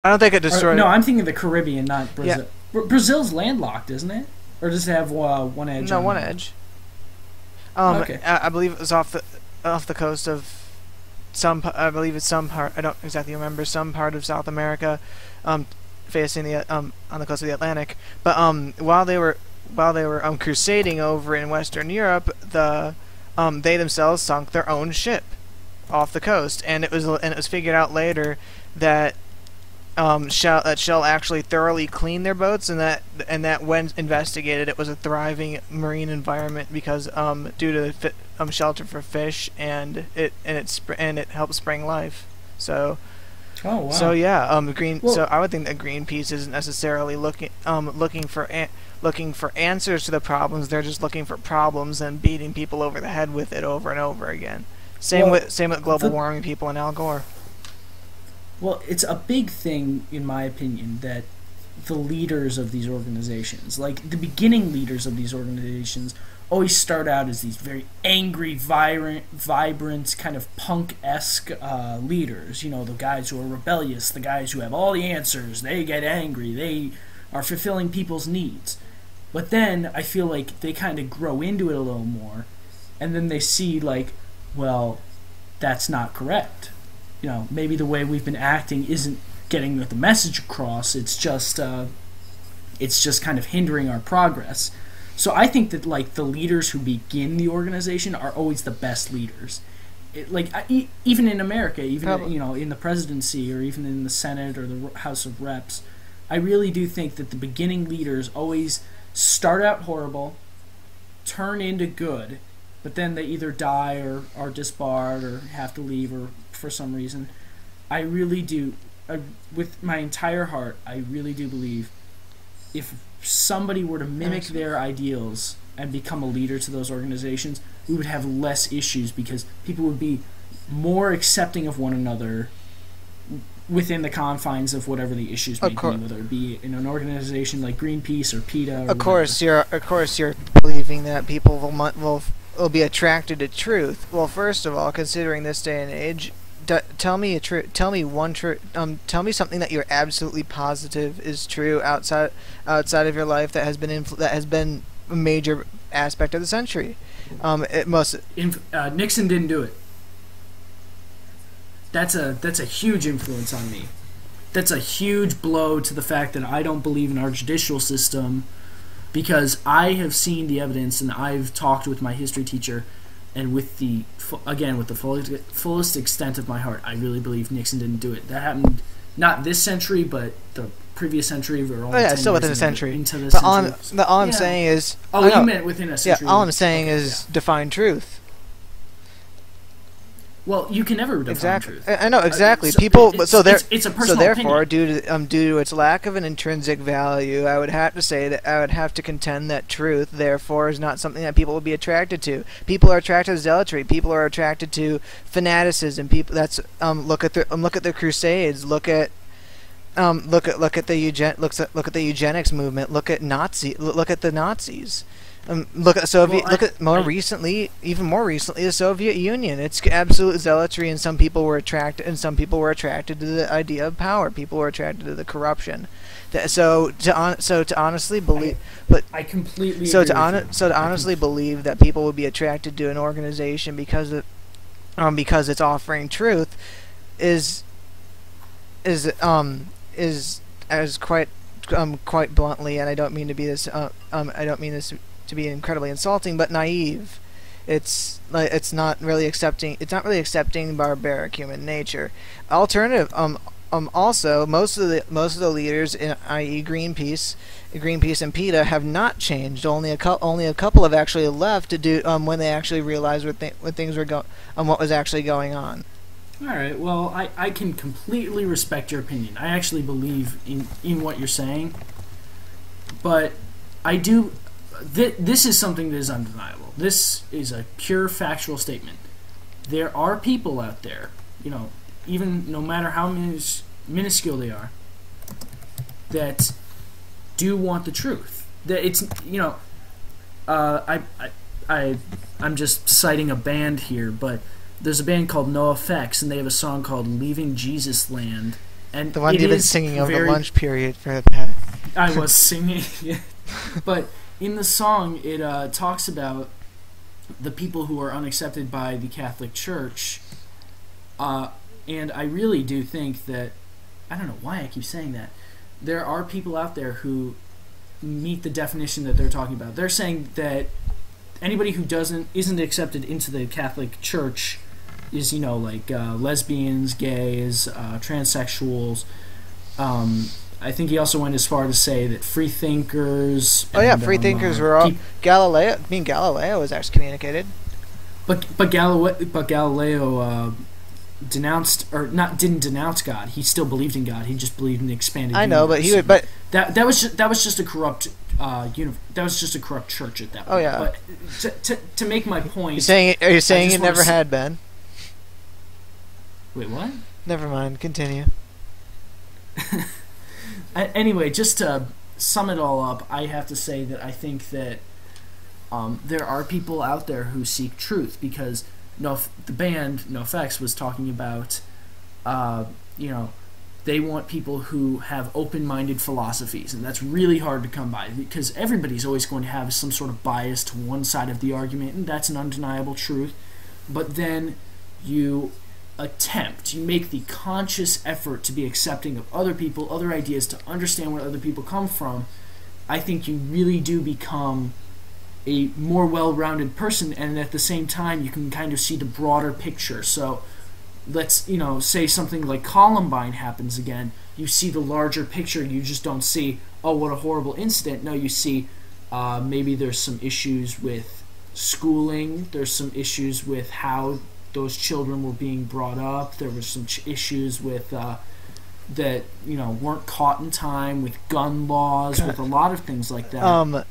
I don't think it destroyed. No, I'm thinking the Caribbean, not Brazil. Yeah. Brazil's landlocked, isn't it? Or does it have one edge? No, one edge. Okay. I believe it was off the coast of some. I believe it's some part. I don't exactly remember. Some part of South America, facing the on the coast of the Atlantic. But while they were crusading over in Western Europe, they themselves sunk their own ship off the coast, and it was figured out later that Shell actually thoroughly cleaned their boats, and that when investigated, it was a thriving marine environment because due to shelter for fish, and it helps spring life. So. Oh wow. So yeah, So I would think that Greenpeace isn't necessarily looking for answers to the problems. They're just looking for problems and beating people over the head with it over and over again. Same with global warming people and Al Gore. Well, it's a big thing, in my opinion, that the leaders of these organizations, like the beginning leaders of these organizations, always start out as these very angry, vibrant, kind of punk-esque leaders. You know, the guys who are rebellious, the guys who have all the answers. They get angry. They are fulfilling people's needs. But then I feel like they kind of grow into it a little more, and then they see, like, well, that's not correct. You know, maybe the way we've been acting isn't getting the message across. It's just kind of hindering our progress. So I think that, like, the leaders who begin the organization are always the best leaders. Even in America, in the presidency, or even in the Senate or the House of Reps, I really do think that the beginning leaders always start out horrible, turn into good, but then they either die or are disbarred or have to leave or for some reason. I really do, with my entire heart, I really do believe if somebody were to mimic their ideals and become a leader to those organizations, we would have less issues because people would be more accepting of one another within the confines of whatever the issues may be, whether it be in an organization like Greenpeace or PETA. Or of course, you're believing that people will be attracted to truth. Well, first of all, considering this day and age, tell me tell me something that you're absolutely positive is true outside of your life that has been a major aspect of the century. Nixon didn't do it. That's a huge influence on me. That's a huge blow to the fact that I don't believe in our judicial system, because I have seen the evidence and I've talked with my history teacher, and with the fullest extent of my heart, I really believe Nixon didn't do it. That happened not this century, but the previous century. Still within a century. Into this century. All I'm saying is... Oh, you meant within a century. Yeah, all I'm saying is define truth. Well, you can never define truth. I know exactly. It's a personal therefore, opinion. due to its lack of an intrinsic value, I would have to contend that truth, therefore, is not something that people will be attracted to. People are attracted to zealotry. People are attracted to fanaticism. People look at the Crusades. Look at the eugenics movement. Look at the Nazis. Look at Soviet. Even more recently, the Soviet Union. It's absolute zealotry, and some people were attracted to the idea of power. People were attracted to the corruption. To honestly believe, I completely to honestly believe that people would be attracted to an organization because it's offering truth is as quite bluntly, and I don't mean to be this. I don't mean this to be incredibly insulting, but naive. It's not really accepting barbaric human nature. Also, most of the leaders, i.e. Greenpeace and PETA, have not changed. Only a couple have actually left to do when they actually realized what was actually going on. All right. Well, I can completely respect your opinion. I actually believe in what you're saying, but I do. This is something that is undeniable. This is a pure factual statement. There are people out there, even no matter how minuscule they are, that do want the truth. That it's, I'm just citing a band here, but there's a band called NoFX, and they have a song called "Leaving Jesus Land," And The one it you've been is singing over the very- lunch period for the past. I was singing, yeah. But in the song, it talks about the people who are unaccepted by the Catholic Church, and I really do think that, I don't know why I keep saying that, there are people out there who meet the definition that they're talking about. They're saying that anybody who isn't accepted into the Catholic Church is, like lesbians, gays, transsexuals. I think he also went as far to say that free thinkers. Oh yeah, free thinkers were all Galileo. I mean, Galileo was excommunicated. But Galileo denounced, or not, didn't denounce God. He still believed in God. He just believed in the expanded. I know, universe. but he would. But that was just a corrupt. That was just a corrupt church at that point. Oh yeah. But to make my point, are you saying it never had been? Wait, what? Never mind. Continue. Anyway, just to sum it all up, I have to say that I think that there are people out there who seek truth, because the band NoFX was talking about, they want people who have open-minded philosophies, and that's really hard to come by, because everybody's always going to have some sort of bias to one side of the argument, and that's an undeniable truth. But then you make the conscious effort to be accepting of other people, other ideas, to understand where other people come from. I think you really do become a more well-rounded person, and at the same time you can kind of see the broader picture. So let's say something like Columbine happens again, you see the larger picture. You just don't see, oh, what a horrible incident. No, you see maybe there's some issues with schooling, there's some issues with how those children were being brought up. There were some issues with that weren't caught in time, with gun laws, with a lot of things like that.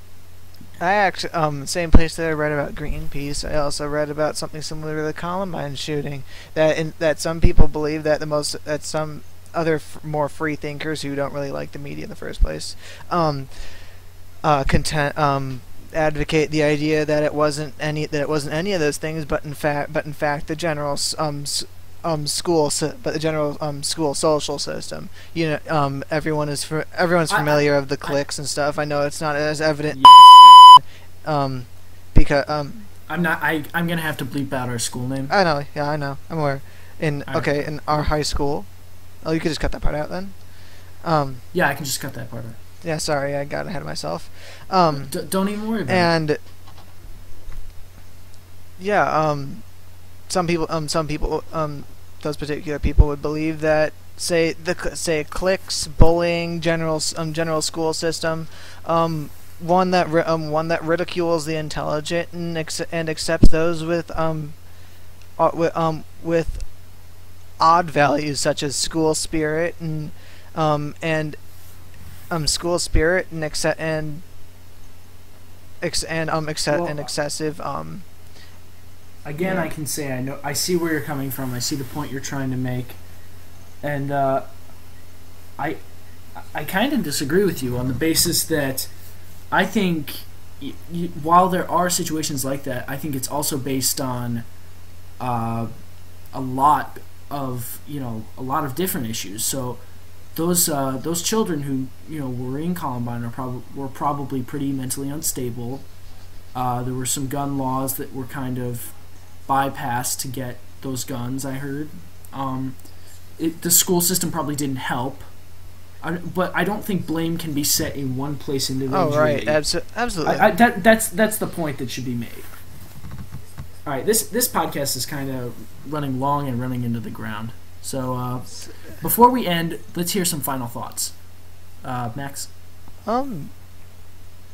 I actually same place that I read about Greenpeace. I also read about something similar to the Columbine shooting. That some people believe that some other more free thinkers who don't really like the media in the first place, advocate the idea that it wasn't any of those things, but in fact the general school social system. Everyone's familiar of the cliques and stuff. I know it's not as evident. Yes. Because I'm gonna have to bleep out our school name. I know. Yeah, I know. I'm aware. In our high school. Oh, you could just cut that part out then. Yeah, I can just cut that part out. Yeah, sorry, I got ahead of myself. Don't even worry about it. And yeah, some people, those particular people would believe that say cliques, bullying, general school system, one that ridicules the intelligent and accepts those with odd values such as school spirit and excessive. Again, I can say I see where you're coming from. I see the point you're trying to make, and I kind of disagree with you on the basis that I think while there are situations like that, I think it's also based on a lot of different issues. So those children who were in Columbine were probably pretty mentally unstable. There were some gun laws that were kind of bypassed to get those guns, I heard. The school system probably didn't help. But I don't think blame can be set in one place individually. Oh, right. Absolutely. That's the point that should be made. All right, this podcast is kind of running long and running into the ground. So before we end, let's hear some final thoughts. Max?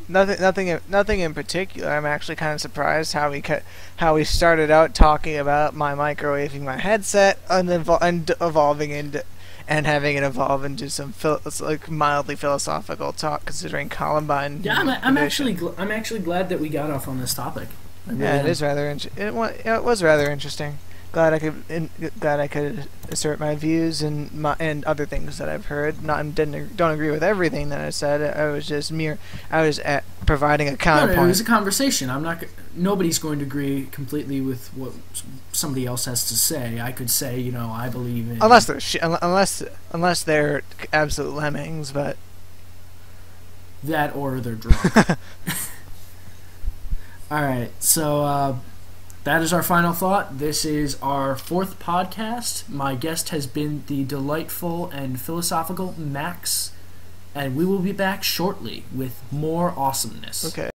Nothing in particular. I'm actually kind of surprised how we started out talking about my microwaving my headset and evolving into and having it evolve into some mildly philosophical talk, considering Columbine. Yeah, I'm actually glad that we got off on this topic. Yeah, it is rather it was rather interesting. glad I could assert my views and other things that I've heard. Don't agree with everything that I said. I was providing a No, counterpoint. it was a conversation. Nobody's going to agree completely with what somebody else has to say. I could say, I believe in... Unless they're absolute lemmings, but... That or they're drunk. Alright, so that is our final thought. This is our 4th podcast. My guest has been the delightful and philosophical Max, and we will be back shortly with more awesomeness. Okay.